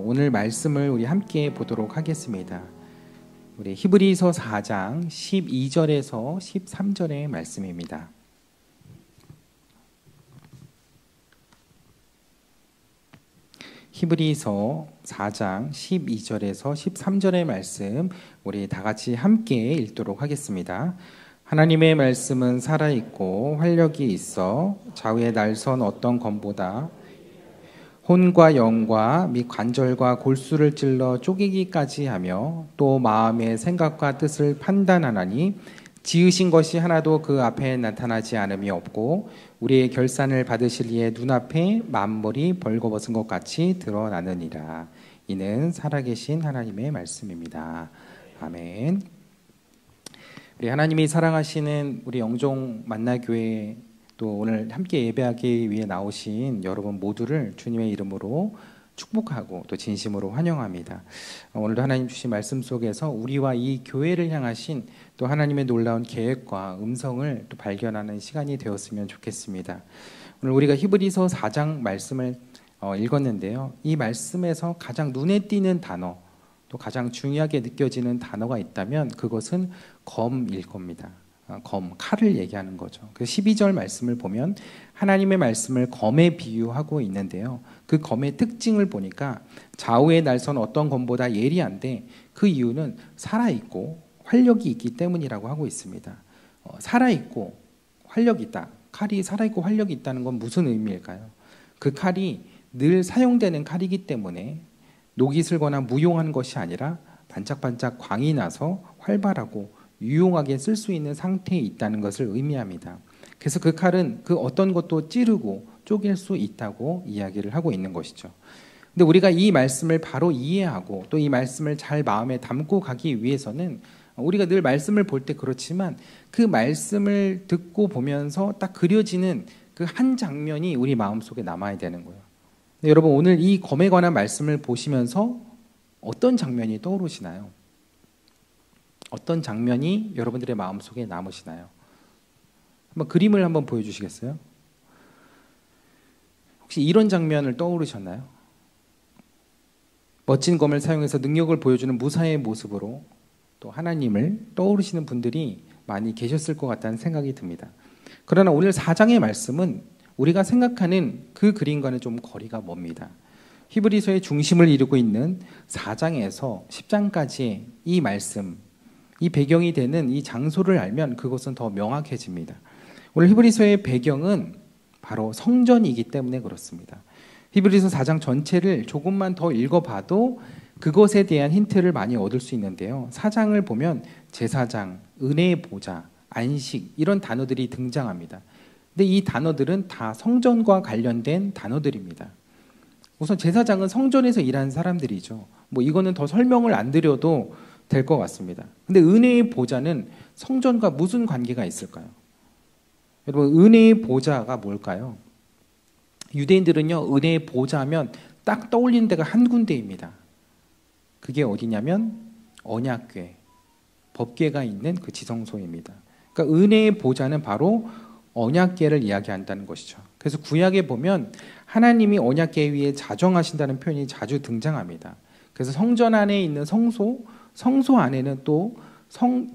오늘 말씀을 우리 함께 보도록 하겠습니다. 우리 히브리서 4장 12절에서 13절의 말씀입니다. 히브리서 4장 12절에서 13절의 말씀 우리 다 같이 함께 읽도록 하겠습니다. 하나님의 말씀은 살아있고 활력이 있어 좌우의 날선 어떤 검보다 혼과 영과 및 관절과 골수를 찔러 쪼개기까지 하며 또 마음의 생각과 뜻을 판단하나니 지으신 것이 하나도 그 앞에 나타나지 않음이 없고 우리의 결산을 받으실 이의 눈앞에 만물이 벌거벗은 것 같이 드러나느니라. 이는 살아계신 하나님의 말씀입니다. 아멘. 우리 하나님이 사랑하시는 우리 영종 만나교회 또 오늘 함께 예배하기 위해 나오신 여러분 모두를 주님의 이름으로 축복하고 또 진심으로 환영합니다. 오늘도 하나님 주신 말씀 속에서 우리와 이 교회를 향하신 또 하나님의 놀라운 계획과 음성을 또 발견하는 시간이 되었으면 좋겠습니다. 오늘 우리가 히브리서 4장 말씀을 읽었는데요. 이 말씀에서 가장 눈에 띄는 단어 또 가장 중요하게 느껴지는 단어가 있다면 그것은 검일 겁니다. 검, 칼을 얘기하는 거죠. 그 12절 말씀을 보면 하나님의 말씀을 검에 비유하고 있는데요. 그 검의 특징을 보니까 좌우의 날선 어떤 검보다 예리한데 그 이유는 살아있고 활력이 있기 때문이라고 하고 있습니다. 살아있고 활력이 있다. 칼이 살아있고 활력이 있다는 건 무슨 의미일까요? 그 칼이 늘 사용되는 칼이기 때문에 녹이 슬거나 무용한 것이 아니라 반짝반짝 광이 나서 활발하고 유용하게 쓸 수 있는 상태에 있다는 것을 의미합니다. 그래서 그 칼은 그 어떤 것도 찌르고 쪼갤 수 있다고 이야기를 하고 있는 것이죠. 근데 우리가 이 말씀을 바로 이해하고 또 이 말씀을 잘 마음에 담고 가기 위해서는 우리가 늘 말씀을 볼 때 그렇지만 그 말씀을 듣고 보면서 딱 그려지는 그 한 장면이 우리 마음속에 남아야 되는 거예요. 근데 여러분 오늘 이 검에 관한 말씀을 보시면서 어떤 장면이 떠오르시나요? 어떤 장면이 여러분들의 마음속에 남으시나요? 한번 그림을 한번 보여주시겠어요? 혹시 이런 장면을 떠오르셨나요? 멋진 검을 사용해서 능력을 보여주는 무사의 모습으로 또 하나님을 떠오르시는 분들이 많이 계셨을 것 같다는 생각이 듭니다. 그러나 오늘 4장의 말씀은 우리가 생각하는 그 그림과는 좀 거리가 멉니다. 히브리서의 중심을 이루고 있는 4장에서 10장까지의 이 말씀, 이 배경이 되는 이 장소를 알면 그것은 더 명확해집니다. 오늘 히브리서의 배경은 바로 성전이기 때문에 그렇습니다. 히브리서 4장 전체를 조금만 더 읽어봐도 그것에 대한 힌트를 많이 얻을 수 있는데요. 4장을 보면 제사장, 은혜의 보좌, 안식 이런 단어들이 등장합니다. 근데 이 단어들은 다 성전과 관련된 단어들입니다. 우선 제사장은 성전에서 일하는 사람들이죠. 뭐 이거는 더 설명을 안 드려도 될 것 같습니다. 근데 은혜의 보좌는 성전과 무슨 관계가 있을까요? 여러분 은혜의 보좌가 뭘까요? 유대인들은요 은혜의 보좌하면 딱 떠올리는 데가 한 군데입니다. 그게 어디냐면 언약궤, 법궤가 있는 그 지성소입니다. 그러니까 은혜의 보좌는 바로 언약궤를 이야기한다는 것이죠. 그래서 구약에 보면 하나님이 언약궤 위에 자정하신다는 표현이 자주 등장합니다. 그래서 성전 안에 있는 성소 안에는 또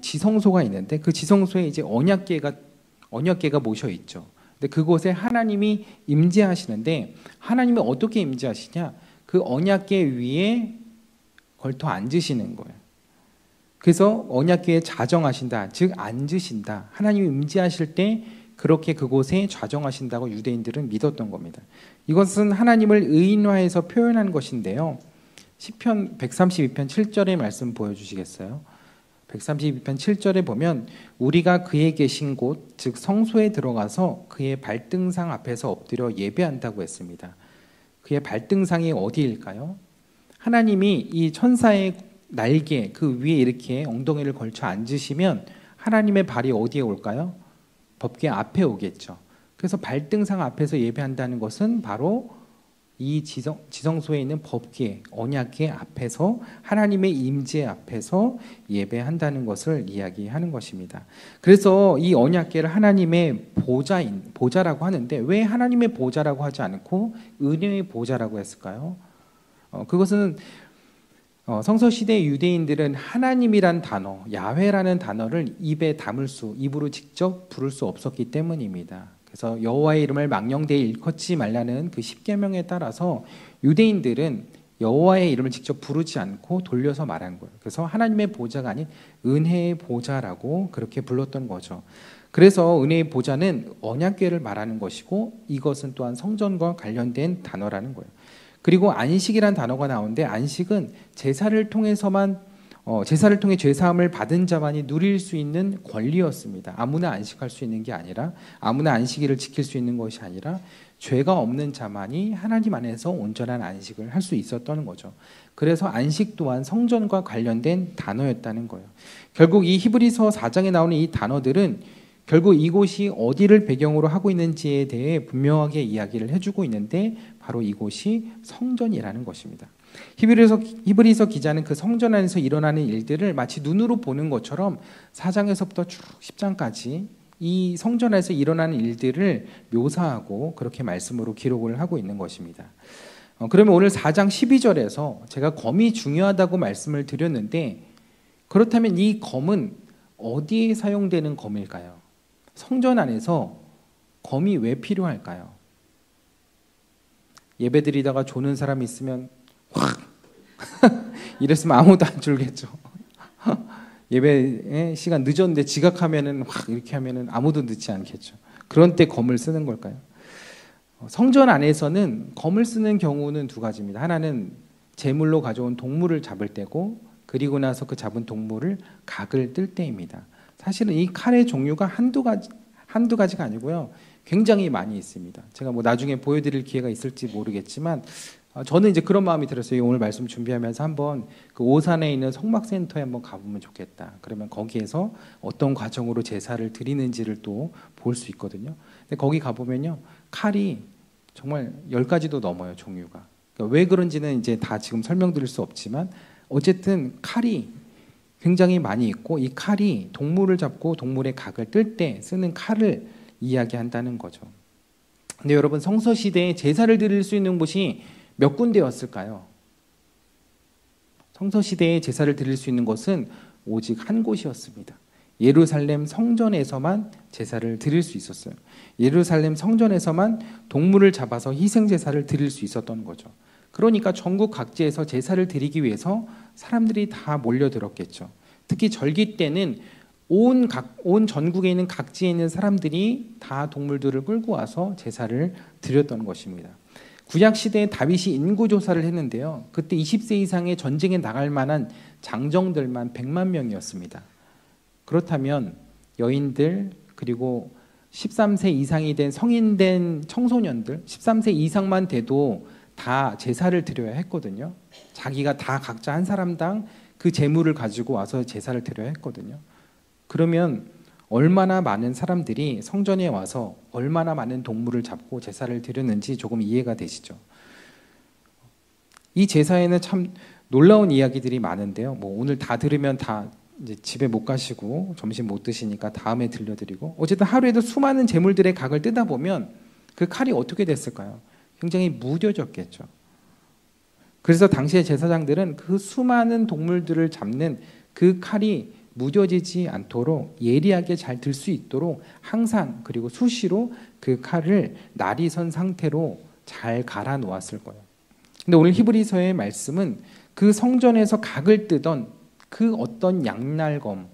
지성소가 있는데 그 지성소에 이제 언약궤가 모셔 있죠. 근데 그곳에 하나님이 임재하시는데 하나님이 어떻게 임재하시냐? 그 언약궤 위에 걸터 앉으시는 거예요. 그래서 언약궤에 자정하신다, 즉 앉으신다. 하나님이 임재하실 때 그렇게 그곳에 좌정하신다고 유대인들은 믿었던 겁니다. 이것은 하나님을 의인화해서 표현한 것인데요. 시편 132편 7절의 말씀 보여주시겠어요? 132편 7절에 보면 우리가 그의 계신 곳, 즉 성소에 들어가서 그의 발등상 앞에서 엎드려 예배한다고 했습니다. 그의 발등상이 어디일까요? 하나님이 이 천사의 날개 그 위에 이렇게 엉덩이를 걸쳐 앉으시면 하나님의 발이 어디에 올까요? 법궤 앞에 오겠죠. 그래서 발등상 앞에서 예배한다는 것은 바로 이 지성소에 있는 법궤, 언약궤 앞에서 하나님의 임재 앞에서 예배한다는 것을 이야기하는 것입니다. 그래서 이 언약궤를 하나님의 보좌라고 하는데 왜 하나님의 보좌라고 하지 않고 은혜의 보좌라고 했을까요? 그것은 성서시대 유대인들은 하나님이란 단어, 야훼라는 단어를 입으로 직접 부를 수 없었기 때문입니다. 그래서 여호와의 이름을 망령되이 일컫지 말라는 그 십계명에 따라서 유대인들은 여호와의 이름을 직접 부르지 않고 돌려서 말한 거예요. 그래서 하나님의 보좌가 아닌 은혜의 보좌라고 그렇게 불렀던 거죠. 그래서 은혜의 보좌는 언약궤를 말하는 것이고 이것은 또한 성전과 관련된 단어라는 거예요. 그리고 안식이란 단어가 나오는데 안식은 제사를 통해 죄 사함을 받은 자만이 누릴 수 있는 권리였습니다. 아무나 안식할 수 있는 게 아니라, 아무나 안식일을 지킬 수 있는 것이 아니라 죄가 없는 자만이 하나님 안에서 온전한 안식을 할 수 있었던 거죠. 그래서 안식 또한 성전과 관련된 단어였다는 거예요. 결국 이 히브리서 4장에 나오는 이 단어들은 결국 이곳이 어디를 배경으로 하고 있는지에 대해 분명하게 이야기를 해주고 있는데 바로 이곳이 성전이라는 것입니다. 히브리서 기자는 그 성전 안에서 일어나는 일들을 마치 눈으로 보는 것처럼 4장에서부터 쭉 10장까지 이 성전 안에서 일어나는 일들을 묘사하고 그렇게 말씀으로 기록을 하고 있는 것입니다. 그러면 오늘 4장 12절에서 제가 검이 중요하다고 말씀을 드렸는데 그렇다면 이 검은 어디에 사용되는 검일까요? 성전 안에서 검이 왜 필요할까요? 예배 드리다가 조는 사람이 있으면 확 이랬으면 아무도 안 졸겠죠. 예배 시간 늦었는데 지각하면은 확 이렇게 하면은 아무도 늦지 않겠죠. 그런 때 검을 쓰는 걸까요? 성전 안에서는 검을 쓰는 경우는 두 가지입니다. 하나는 제물로 가져온 동물을 잡을 때고 그리고 나서 그 잡은 동물을 각을 뜰 때입니다. 사실은 이 칼의 종류가 한두 가지가 아니고요. 굉장히 많이 있습니다. 제가 뭐 나중에 보여드릴 기회가 있을지 모르겠지만 저는 이제 그런 마음이 들었어요. 오늘 말씀 준비하면서 한번 그 오산에 있는 성막센터에 한번 가보면 좋겠다. 그러면 거기에서 어떤 과정으로 제사를 드리는지를 또 볼 수 있거든요. 근데 거기 가보면요. 칼이 정말 10가지도 넘어요. 종류가. 그러니까 왜 그런지는 이제 다 지금 설명드릴 수 없지만 어쨌든 칼이 굉장히 많이 있고 이 칼이 동물을 잡고 동물의 각을 뜰 때 쓰는 칼을 이야기한다는 거죠. 근데 여러분 성서시대에 제사를 드릴 수 있는 곳이 몇 군데였을까요? 성서시대에 제사를 드릴 수 있는 곳은 오직 한 곳이었습니다. 예루살렘 성전에서만 제사를 드릴 수 있었어요. 예루살렘 성전에서만 동물을 잡아서 희생제사를 드릴 수 있었던 거죠. 그러니까 전국 각지에서 제사를 드리기 위해서 사람들이 다 몰려들었겠죠. 특히 절기 때는 온 전국에 있는 각지에 있는 사람들이 다 동물들을 끌고 와서 제사를 드렸던 것입니다. 구약시대에 다윗이 인구조사를 했는데요. 그때 20세 이상의 전쟁에 나갈 만한 장정들만 100만 명이었습니다. 그렇다면 여인들 그리고 13세 이상이 된 성인된 청소년들 13세 이상만 돼도 다 제사를 드려야 했거든요. 자기가 다 각자 한 사람당 그 제물을 가지고 와서 제사를 드려야 했거든요. 그러면 얼마나 많은 사람들이 성전에 와서 얼마나 많은 동물을 잡고 제사를 드렸는지 조금 이해가 되시죠? 이 제사에는 참 놀라운 이야기들이 많은데요. 뭐 오늘 다 들으면 다 이제 집에 못 가시고 점심 못 드시니까 다음에 들려드리고 어쨌든 하루에도 수많은 제물들의 각을 뜯다 보면 그 칼이 어떻게 됐을까요? 굉장히 무뎌졌겠죠. 그래서 당시의 제사장들은 그 수많은 동물들을 잡는 그 칼이 무뎌지지 않도록 예리하게 잘 들 수 있도록 항상 그리고 수시로 그 칼을 날이 선 상태로 잘 갈아 놓았을 거예요. 근데 오늘 히브리서의 말씀은 그 성전에서 각을 뜨던 그 어떤 양날검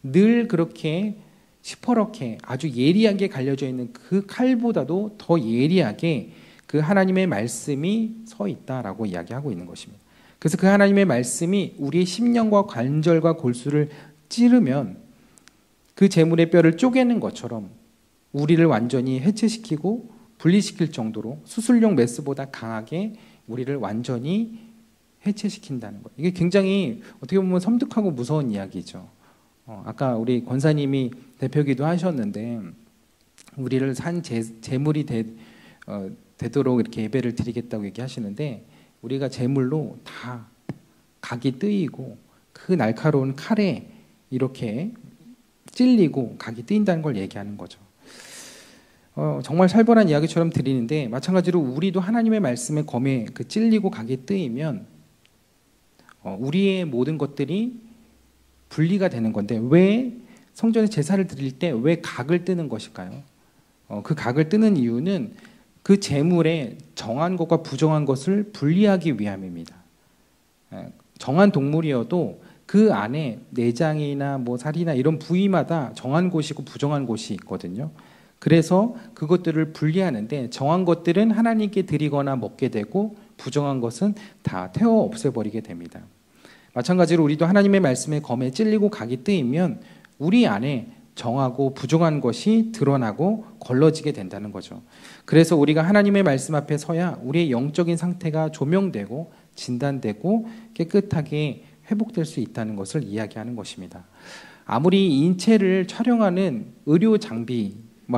늘 그렇게 시퍼렇게 아주 예리하게 갈려져 있는 그 칼보다도 더 예리하게 그 하나님의 말씀이 서 있다라고 이야기하고 있는 것입니다. 그래서 그 하나님의 말씀이 우리의 심령과 관절과 골수를 찌르면 그 제물의 뼈를 쪼개는 것처럼 우리를 완전히 해체시키고 분리시킬 정도로 수술용 메스보다 강하게 우리를 완전히 해체시킨다는 거예요. 이게 굉장히 어떻게 보면 섬뜩하고 무서운 이야기죠. 아까 우리 권사님이 대표기도 하셨는데 우리를 산 제물이 되도록 이렇게 예배를 드리겠다고 얘기하시는데 우리가 제물로 다 각이 뜨이고 그 날카로운 칼에 이렇게 찔리고 각이 뜨인다는 걸 얘기하는 거죠. 정말 살벌한 이야기처럼 들리는데 마찬가지로 우리도 하나님의 말씀에 검에 찔리고 각이 뜨이면 우리의 모든 것들이 분리가 되는 건데 왜 성전에 제사를 드릴 때 왜 각을 뜨는 것일까요? 그 각을 뜨는 이유는 그 제물에 정한 것과 부정한 것을 분리하기 위함입니다. 정한 동물이어도 그 안에 내장이나 뭐 살이나 이런 부위마다 정한 곳이고 부정한 곳이 있거든요. 그래서 그것들을 분리하는데 정한 것들은 하나님께 드리거나 먹게 되고 부정한 것은 다 태워 없애버리게 됩니다. 마찬가지로 우리도 하나님의 말씀에 검에 찔리고 각이 뜨이면 우리 안에 정하고 부정한 것이 드러나고 걸러지게 된다는 거죠. 그래서 우리가 하나님의 말씀 앞에 서야 우리의 영적인 상태가 조명되고 진단되고 깨끗하게 회복될 수 있다는 것을 이야기하는 것입니다. 아무리 인체를 촬영하는 의료 장비,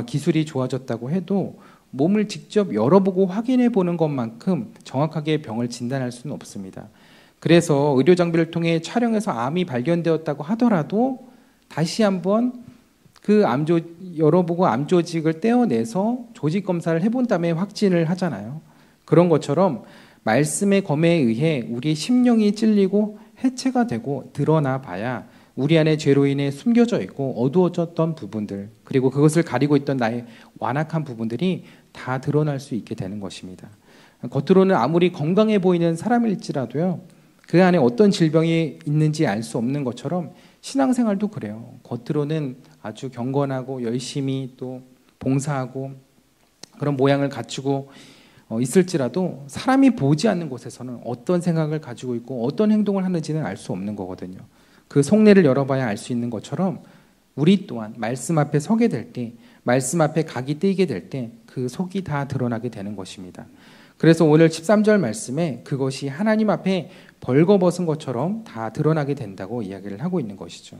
기술이 좋아졌다고 해도 몸을 직접 열어보고 확인해 보는 것만큼 정확하게 병을 진단할 수는 없습니다. 그래서 의료 장비를 통해 촬영해서 암이 발견되었다고 하더라도 다시 한번 그 열어보고 암 조직을 떼어내서 조직 검사를 해본 다음에 확진을 하잖아요. 그런 것처럼 말씀의 검에 의해 우리의 심령이 찔리고 해체가 되고 드러나 봐야 우리 안에 죄로 인해 숨겨져 있고 어두워졌던 부분들, 그리고 그것을 가리고 있던 나의 완악한 부분들이 다 드러날 수 있게 되는 것입니다. 겉으로는 아무리 건강해 보이는 사람일지라도요, 그 안에 어떤 질병이 있는지 알 수 없는 것처럼 신앙생활도 그래요. 겉으로는 아주 경건하고 열심히 또 봉사하고 그런 모양을 갖추고 있을지라도 사람이 보지 않는 곳에서는 어떤 생각을 가지고 있고 어떤 행동을 하는지는 알 수 없는 거거든요. 그 속내를 열어봐야 알 수 있는 것처럼 우리 또한 말씀 앞에 서게 될 때, 말씀 앞에 각이 뜨이게 될 때 그 속이 다 드러나게 되는 것입니다. 그래서 오늘 13절 말씀에 그것이 하나님 앞에 벌거벗은 것처럼 다 드러나게 된다고 이야기를 하고 있는 것이죠.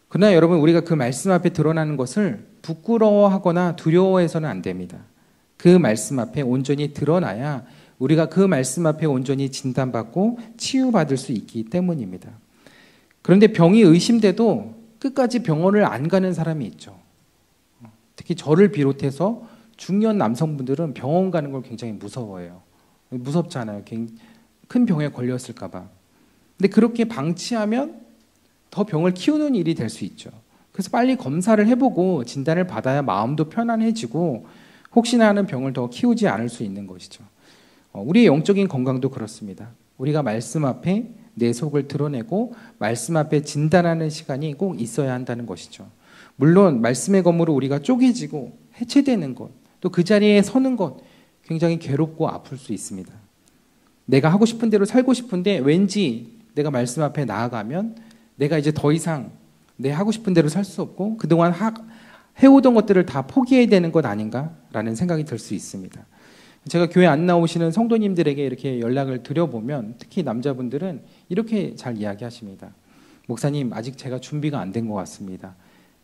그러나 여러분, 우리가 그 말씀 앞에 드러나는 것을 부끄러워하거나 두려워해서는 안 됩니다. 그 말씀 앞에 온전히 드러나야 우리가 그 말씀 앞에 온전히 진단받고 치유받을 수 있기 때문입니다. 그런데 병이 의심돼도 끝까지 병원을 안 가는 사람이 있죠. 특히 저를 비롯해서 중년 남성분들은 병원 가는 걸 굉장히 무서워해요. 무섭잖아요. 큰 병에 걸렸을까 봐. 근데 그렇게 방치하면 더 병을 키우는 일이 될 수 있죠. 그래서 빨리 검사를 해보고 진단을 받아야 마음도 편안해지고 혹시나 하는 병을 더 키우지 않을 수 있는 것이죠. 우리의 영적인 건강도 그렇습니다. 우리가 말씀 앞에 내 속을 드러내고 말씀 앞에 진단하는 시간이 꼭 있어야 한다는 것이죠. 물론 말씀의 검으로 우리가 쪼개지고 해체되는 것, 또 그 자리에 서는 것 굉장히 괴롭고 아플 수 있습니다. 내가 하고 싶은 대로 살고 싶은데 왠지 내가 말씀 앞에 나아가면 내가 이제 더 이상 내 하고 싶은 대로 살 수 없고 그동안 해오던 것들을 다 포기해야 되는 것 아닌가라는 생각이 들 수 있습니다. 제가 교회 안 나오시는 성도님들에게 이렇게 연락을 드려보면 특히 남자분들은 이렇게 잘 이야기하십니다. 목사님, 아직 제가 준비가 안 된 것 같습니다.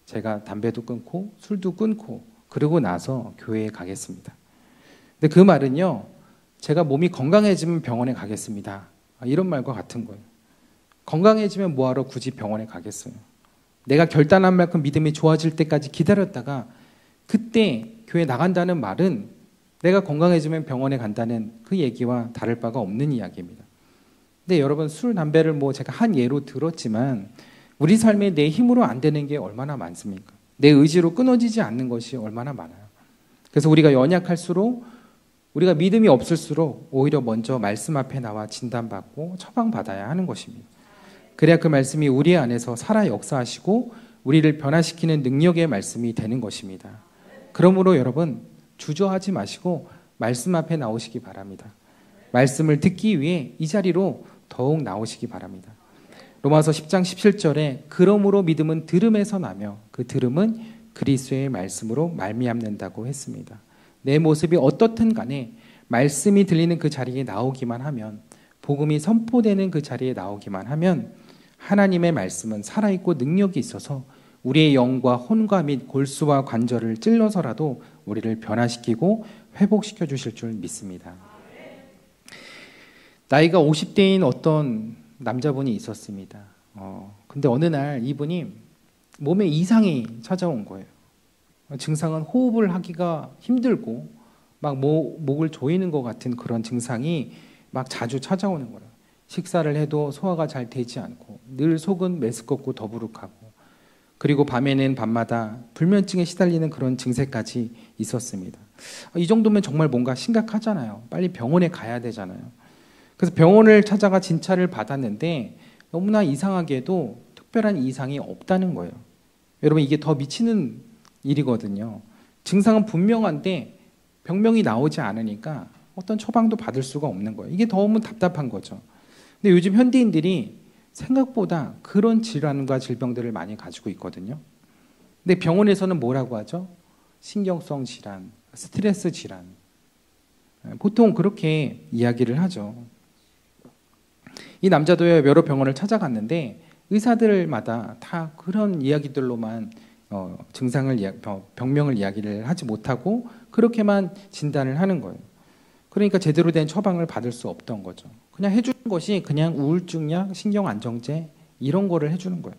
제가 담배도 끊고 술도 끊고 그러고 나서 교회에 가겠습니다. 근데 그 말은요, 제가 몸이 건강해지면 병원에 가겠습니다. 이런 말과 같은 거예요. 건강해지면 뭐하러 굳이 병원에 가겠어요. 내가 결단한 만큼 믿음이 좋아질 때까지 기다렸다가 그때 교회 나간다는 말은 내가 건강해지면 병원에 간다는 그 얘기와 다를 바가 없는 이야기입니다. 근데 여러분, 술, 담배를 제가 한 예로 들었지만 우리 삶에 내 힘으로 안 되는 게 얼마나 많습니까? 내 의지로 끊어지지 않는 것이 얼마나 많아요. 그래서 우리가 연약할수록, 우리가 믿음이 없을수록 오히려 먼저 말씀 앞에 나와 진단받고 처방받아야 하는 것입니다. 그래야 그 말씀이 우리 안에서 살아 역사하시고 우리를 변화시키는 능력의 말씀이 되는 것입니다. 그러므로 여러분, 주저하지 마시고 말씀 앞에 나오시기 바랍니다. 말씀을 듣기 위해 이 자리로 더욱 나오시기 바랍니다. 로마서 10장 17절에 그러므로 믿음은 들음에서 나며 그 들음은 그리스도의 말씀으로 말미암는다고 했습니다. 내 모습이 어떻든 간에 말씀이 들리는 그 자리에 나오기만 하면, 복음이 선포되는 그 자리에 나오기만 하면 하나님의 말씀은 살아있고 능력이 있어서 우리의 영과 혼과 및 골수와 관절을 찔러서라도 우리를 변화시키고 회복시켜 주실 줄 믿습니다. 나이가 50대인 어떤 남자분이 있었습니다. 근데 어느 날 이분이 몸에 이상이 찾아온 거예요. 증상은 호흡을 하기가 힘들고 막 목을 조이는 것 같은 그런 증상이 막 자주 찾아오는 거예요. 식사를 해도 소화가 잘 되지 않고 늘 속은 메스껍고 더부룩하고 그리고 밤에는 밤마다 불면증에 시달리는 그런 증세까지 있었습니다. 이 정도면 정말 뭔가 심각하잖아요. 빨리 병원에 가야 되잖아요. 그래서 병원을 찾아가 진찰을 받았는데 너무나 이상하게도 특별한 이상이 없다는 거예요. 여러분 이게 더 미치는 일이거든요. 증상은 분명한데 병명이 나오지 않으니까 어떤 처방도 받을 수가 없는 거예요. 이게 너무 답답한 거죠. 근데 요즘 현대인들이 생각보다 그런 질환과 질병들을 많이 가지고 있거든요. 근데 병원에서는 뭐라고 하죠? 신경성 질환, 스트레스 질환. 보통 그렇게 이야기를 하죠. 이 남자도 여러 병원을 찾아갔는데 의사들마다 다 그런 이야기들로만 병명을 이야기를 하지 못하고 그렇게만 진단을 하는 거예요. 그러니까 제대로 된 처방을 받을 수 없던 거죠. 그냥 해주는 것이 그냥 우울증약, 신경안정제 이런 거를 해주는 거예요.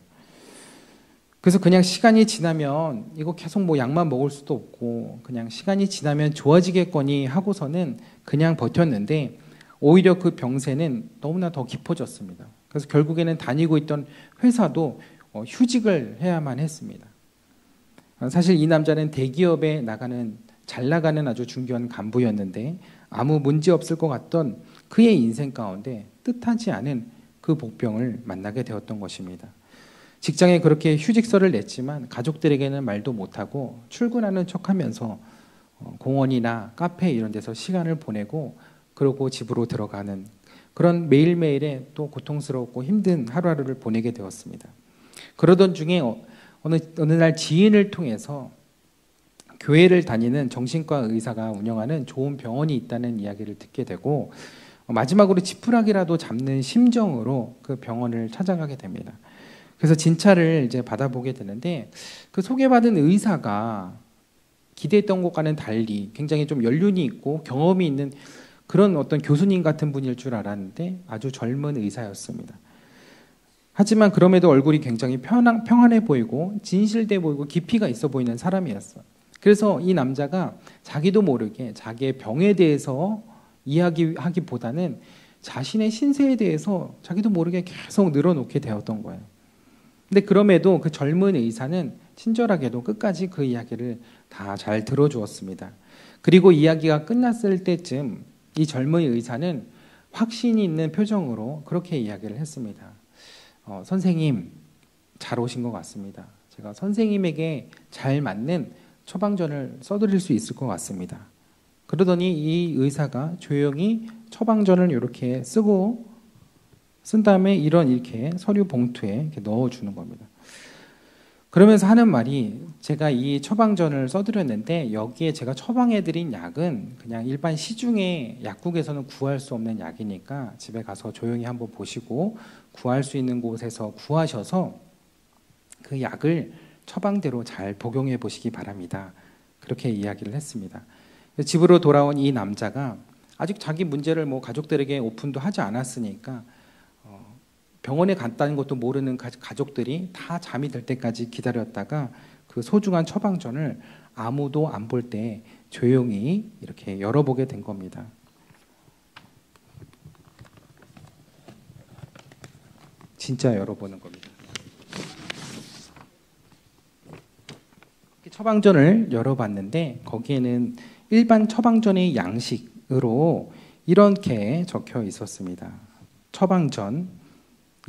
그래서 그냥 시간이 지나면 이거 계속 뭐 약만 먹을 수도 없고 그냥 시간이 지나면 좋아지겠거니 하고서는 그냥 버텼는데 오히려 그 병세는 너무나 더 깊어졌습니다. 그래서 결국에는 다니고 있던 회사도 휴직을 해야만 했습니다. 사실 이 남자는 대기업에 잘 나가는 아주 중요한 간부였는데 아무 문제 없을 것 같던 그의 인생 가운데 뜻하지 않은 그 복병을 만나게 되었던 것입니다. 직장에 그렇게 휴직서를 냈지만 가족들에게는 말도 못하고 출근하는 척하면서 공원이나 카페 이런 데서 시간을 보내고 그러고 집으로 들어가는 그런 매일매일의 또 고통스럽고 힘든 하루하루를 보내게 되었습니다. 그러던 중에 어느 날 지인을 통해서 교회를 다니는 정신과 의사가 운영하는 좋은 병원이 있다는 이야기를 듣게 되고 마지막으로 지푸라기라도 잡는 심정으로 그 병원을 찾아가게 됩니다. 그래서 진찰을 이제 받아보게 되는데 그 소개받은 의사가 기대했던 것과는 달리 굉장히 좀 연륜이 있고 경험이 있는 그런 어떤 교수님 같은 분일 줄 알았는데 아주 젊은 의사였습니다. 하지만 그럼에도 얼굴이 굉장히 평안해 보이고 진실돼 보이고 깊이가 있어 보이는 사람이었어요. 그래서 이 남자가 자기도 모르게 자기의 병에 대해서 이야기하기보다는 자신의 신세에 대해서 자기도 모르게 계속 늘어놓게 되었던 거예요. 근데 그럼에도 그 젊은 의사는 친절하게도 끝까지 그 이야기를 다 잘 들어주었습니다. 그리고 이야기가 끝났을 때쯤 이 젊은 의사는 확신이 있는 표정으로 그렇게 이야기를 했습니다. 선생님, 잘 오신 것 같습니다. 제가 선생님에게 잘 맞는 처방전을 써드릴 수 있을 것 같습니다. 그러더니 이 의사가 조용히 처방전을 이렇게 쓴 다음에 이렇게 서류 봉투에 이렇게 넣어주는 겁니다. 그러면서 하는 말이 제가 이 처방전을 써드렸는데 여기에 제가 처방해드린 약은 그냥 일반 시중에 약국에서는 구할 수 없는 약이니까 집에 가서 조용히 한번 보시고 구할 수 있는 곳에서 구하셔서 그 약을 처방대로 잘 복용해 보시기 바랍니다. 그렇게 이야기를 했습니다. 집으로 돌아온 이 남자가 아직 자기 문제를 뭐 가족들에게 오픈도 하지 않았으니까 병원에 갔다는 것도 모르는 가족들이 다 잠이 들 때까지 기다렸다가 그 소중한 처방전을 아무도 안 볼 때 조용히 이렇게 열어보게 된 겁니다. 진짜 열어보는 겁니다. 처방전을 열어봤는데 거기에는 일반 처방전의 양식으로 이렇게 적혀 있었습니다. 처방전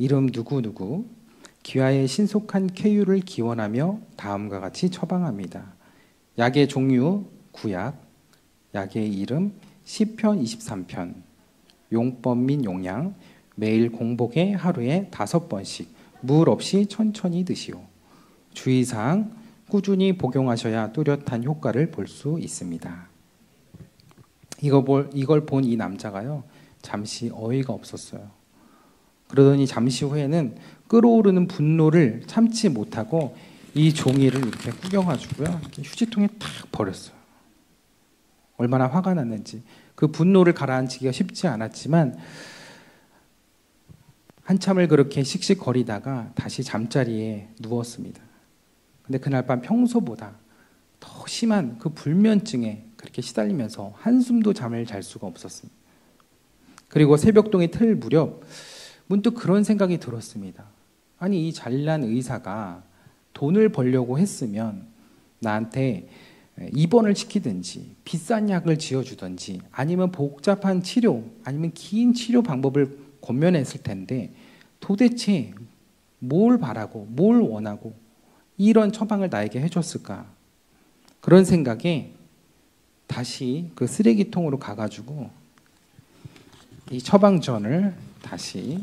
이름 누구누구 기와의 신속한 쾌유를 기원하며 다음과 같이 처방합니다. 약의 종류 구약, 약의 이름 시편 23편, 용법 및 용량 매일 공복에 하루에 5번씩 물 없이 천천히 드시오. 주의사항 꾸준히 복용하셔야 뚜렷한 효과를 볼 수 있습니다. 이걸 본 이 남자가요 잠시 어이가 없었어요. 그러더니 잠시 후에는 끓어오르는 분노를 참지 못하고 이 종이를 이렇게 구겨가지고요 휴지통에 탁 버렸어요. 얼마나 화가 났는지. 그 분노를 가라앉히기가 쉽지 않았지만 한참을 그렇게 씩씩거리다가 다시 잠자리에 누웠습니다. 근데 그날 밤 평소보다 더 심한 그 불면증에 그렇게 시달리면서 한숨도 잠을 잘 수가 없었습니다. 그리고 새벽동에 틀 무렵 문득 그런 생각이 들었습니다. 아니, 이 잘난 의사가 돈을 벌려고 했으면 나한테 입원을 시키든지 비싼 약을 지어주든지 아니면 복잡한 치료 아니면 긴 치료 방법을 권면했을 텐데 도대체 뭘 바라고 뭘 원하고 이런 처방을 나에게 해줬을까? 그런 생각에 다시 그 쓰레기통으로 가가지고 이 처방전을 다시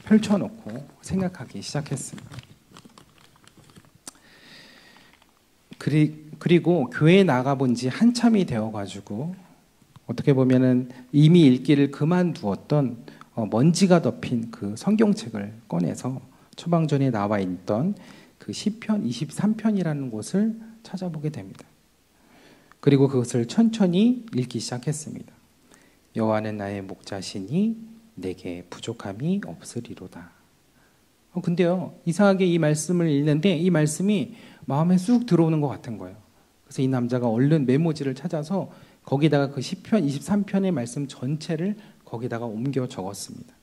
펼쳐놓고 생각하기 시작했습니다. 그리고 교회에 나가본 지 한참이 되어가지고 어떻게 보면은 이미 읽기를 그만두었던 먼지가 덮인 그 성경책을 꺼내서 처방전에 나와 있던 그 시편 23편이라는 곳을 찾아보게 됩니다. 그리고 그것을 천천히 읽기 시작했습니다. 여호와는 나의 목자시니 내게 부족함이 없으리로다. 근데요, 이상하게 이 말씀을 읽는데 이 말씀이 마음에 쑥 들어오는 것 같은 거예요. 그래서 이 남자가 얼른 메모지를 찾아서 거기다가 그 시편 23편의 말씀 전체를 거기다가 옮겨 적었습니다.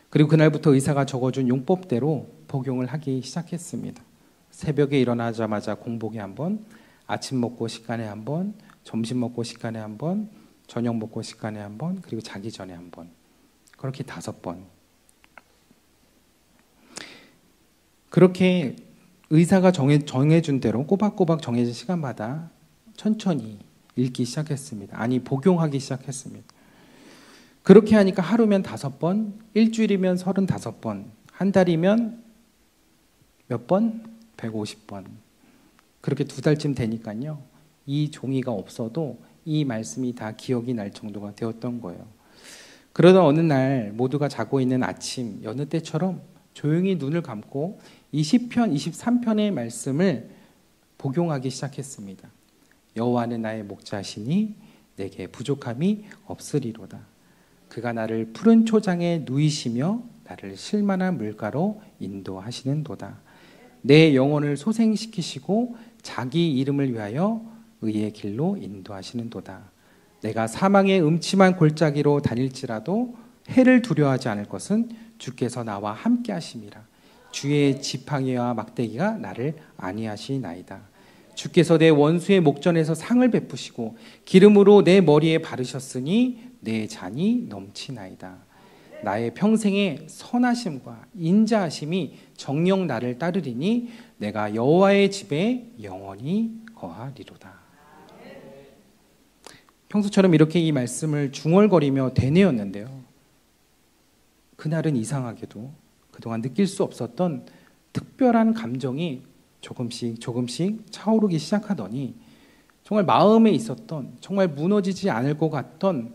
그리고 그날부터 의사가 적어준 용법대로 복용을 하기 시작했습니다. 새벽에 일어나자마자 공복에 한 번, 아침 먹고 식간에 한 번, 점심 먹고 식간에 한 번, 저녁 먹고 식간에 한 번, 그리고 자기 전에 한 번. 그렇게 5번. 그렇게 의사가 정해준 대로 꼬박꼬박 정해진 시간마다 천천히 읽기 시작했습니다. 아니, 복용하기 시작했습니다. 그렇게 하니까 하루면 5번, 일주일이면 35번, 한 달이면 몇 번? 150번. 그렇게 2달쯤 되니까요, 이 종이가 없어도 이 말씀이 다 기억이 날 정도가 되었던 거예요. 그러던 어느 날 모두가 자고 있는 아침 여느 때처럼 조용히 눈을 감고 이 시편 23편의 말씀을 복용하기 시작했습니다. 여호와는 나의 목자시니 내게 부족함이 없으리로다. 그가 나를 푸른 초장에 누이시며 나를 실만한 물가로 인도하시는도다. 내 영혼을 소생시키시고 자기 이름을 위하여 의의 길로 인도하시는도다. 내가 사망의 음침한 골짜기로 다닐지라도 해를 두려워하지 않을 것은 주께서 나와 함께 하심이라. 주의 지팡이와 막대기가 나를 안위하시나이다. 주께서 내 원수의 목전에서 상을 베푸시고 기름으로 내 머리에 바르셨으니 내 잔이 넘치나이다. 나의 평생의 선하심과 인자하심이 정녕 나를 따르리니 내가 여호와의 집에 영원히 거하리로다. 평소처럼 이렇게 이 말씀을 중얼거리며 되뇌었는데요, 그날은 이상하게도 그동안 느낄 수 없었던 특별한 감정이 조금씩 차오르기 시작하더니 정말 마음에 있었던, 정말 무너지지 않을 것 같던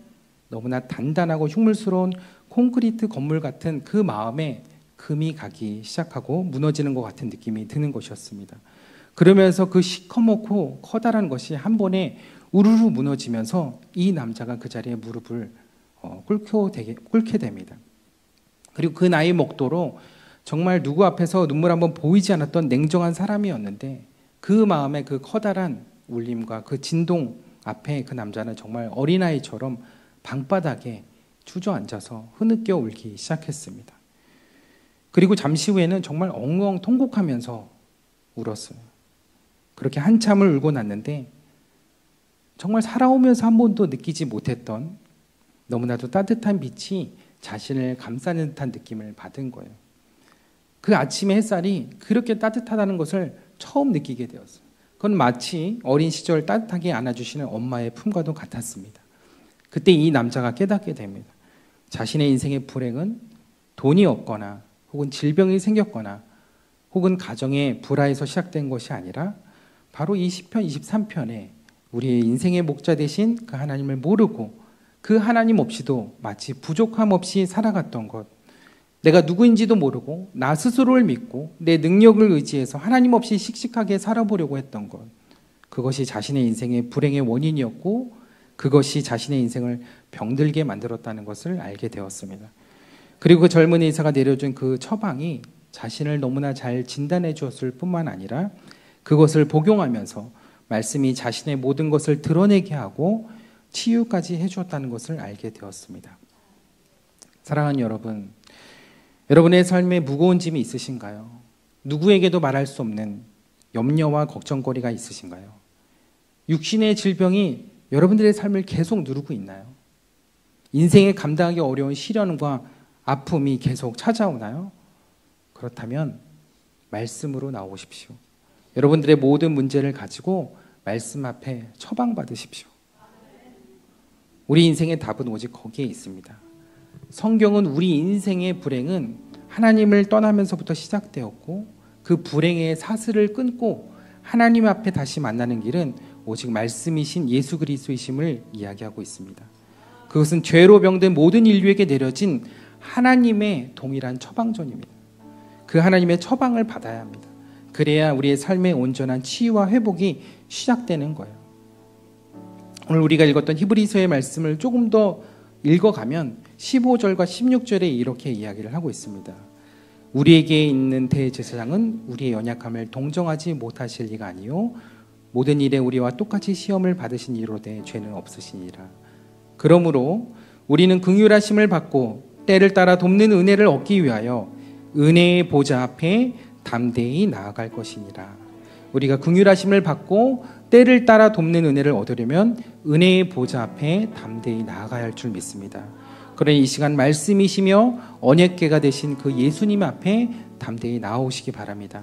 너무나 단단하고 흉물스러운 콘크리트 건물 같은 그 마음에 금이 가기 시작하고 무너지는 것 같은 느낌이 드는 것이었습니다. 그러면서 그 시커멓고 커다란 것이 한 번에 우르르 무너지면서 이 남자가 그 자리에 무릎을 꿇게 됩니다. 그리고 그 나이 먹도록 정말 누구 앞에서 눈물 한번 보이지 않았던 냉정한 사람이었는데 그 마음의 그 커다란 울림과 그 진동 앞에 그 남자는 정말 어린아이처럼 방바닥에 주저앉아서 흐느껴 울기 시작했습니다. 그리고 잠시 후에는 정말 엉엉 통곡하면서 울었어요. 그렇게 한참을 울고 났는데 정말 살아오면서 한 번도 느끼지 못했던 너무나도 따뜻한 빛이 자신을 감싸는 듯한 느낌을 받은 거예요. 그 아침의 햇살이 그렇게 따뜻하다는 것을 처음 느끼게 되었어요. 그건 마치 어린 시절 따뜻하게 안아주시는 엄마의 품과도 같았습니다. 그때 이 남자가 깨닫게 됩니다. 자신의 인생의 불행은 돈이 없거나 혹은 질병이 생겼거나 혹은 가정의 불화에서 시작된 것이 아니라 바로 이 시편 23편에 우리의 인생의 목자 되신 그 하나님을 모르고 그 하나님 없이도 마치 부족함 없이 살아갔던 것, 내가 누구인지도 모르고 나 스스로를 믿고 내 능력을 의지해서 하나님 없이 씩씩하게 살아보려고 했던 것, 그것이 자신의 인생의 불행의 원인이었고 그것이 자신의 인생을 병들게 만들었다는 것을 알게 되었습니다. 그리고 그 젊은 의사가 내려준 그 처방이 자신을 너무나 잘 진단해 주었을 뿐만 아니라 그것을 복용하면서 말씀이 자신의 모든 것을 드러내게 하고 치유까지 해주었다는 것을 알게 되었습니다. 사랑하는 여러분, 여러분의 삶에 무거운 짐이 있으신가요? 누구에게도 말할 수 없는 염려와 걱정거리가 있으신가요? 육신의 질병이 여러분들의 삶을 계속 누르고 있나요? 인생에 감당하기 어려운 시련과 아픔이 계속 찾아오나요? 그렇다면 말씀으로 나오십시오. 여러분들의 모든 문제를 가지고 말씀 앞에 처방받으십시오. 우리 인생의 답은 오직 거기에 있습니다. 성경은 우리 인생의 불행은 하나님을 떠나면서부터 시작되었고 그 불행의 사슬을 끊고 하나님 앞에 다시 만나는 길은 오직 말씀이신 예수 그리스도이심을 이야기하고 있습니다. 그것은 죄로 병든 모든 인류에게 내려진 하나님의 동일한 처방전입니다. 그 하나님의 처방을 받아야 합니다. 그래야 우리의 삶의 온전한 치유와 회복이 시작되는 거예요. 오늘 우리가 읽었던 히브리서의 말씀을 조금 더 읽어가면 15절과 16절에 이렇게 이야기를 하고 있습니다. 우리에게 있는 대제사장은 우리의 연약함을 동정하지 못하실 리가 아니요 모든 일에 우리와 똑같이 시험을 받으신 이로되 죄는 없으시니라. 그러므로 우리는 긍휼하심을 받고 때를 따라 돕는 은혜를 얻기 위하여 은혜의 보좌 앞에 담대히 나아갈 것이니라. 우리가 긍휼하심을 받고 때를 따라 돕는 은혜를 얻으려면 은혜의 보좌 앞에 담대히 나아가야 할 줄 믿습니다. 그러니 이 시간 말씀이시며 언약궤가 되신 그 예수님 앞에 담대히 나아오시기 바랍니다.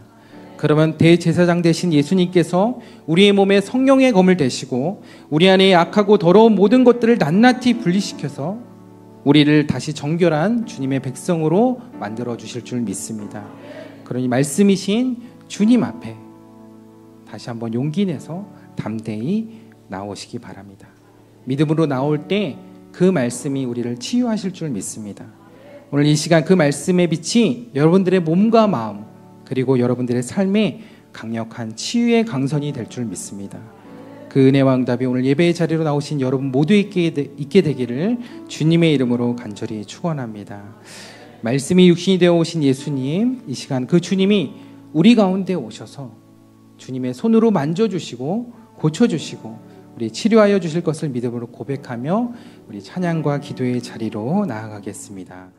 그러면 대제사장 되신 예수님께서 우리의 몸에 성령의 검을 대시고 우리 안에 악하고 더러운 모든 것들을 낱낱이 분리시켜서 우리를 다시 정결한 주님의 백성으로 만들어 주실 줄 믿습니다. 그러니 말씀이신 주님 앞에 다시 한번 용기 내서 담대히 나오시기 바랍니다. 믿음으로 나올 때 그 말씀이 우리를 치유하실 줄 믿습니다. 오늘 이 시간 그 말씀의 빛이 여러분들의 몸과 마음 그리고 여러분들의 삶에 강력한 치유의 강선이 될 줄 믿습니다. 그 은혜와 응답이 오늘 예배의 자리로 나오신 여러분 모두에게 있게 되기를 주님의 이름으로 간절히 축원합니다. 말씀이 육신이 되어 오신 예수님, 이 시간 그 주님이 우리 가운데 오셔서 주님의 손으로 만져주시고 고쳐주시고 우리 치료하여 주실 것을 믿음으로 고백하며 우리 찬양과 기도의 자리로 나아가겠습니다.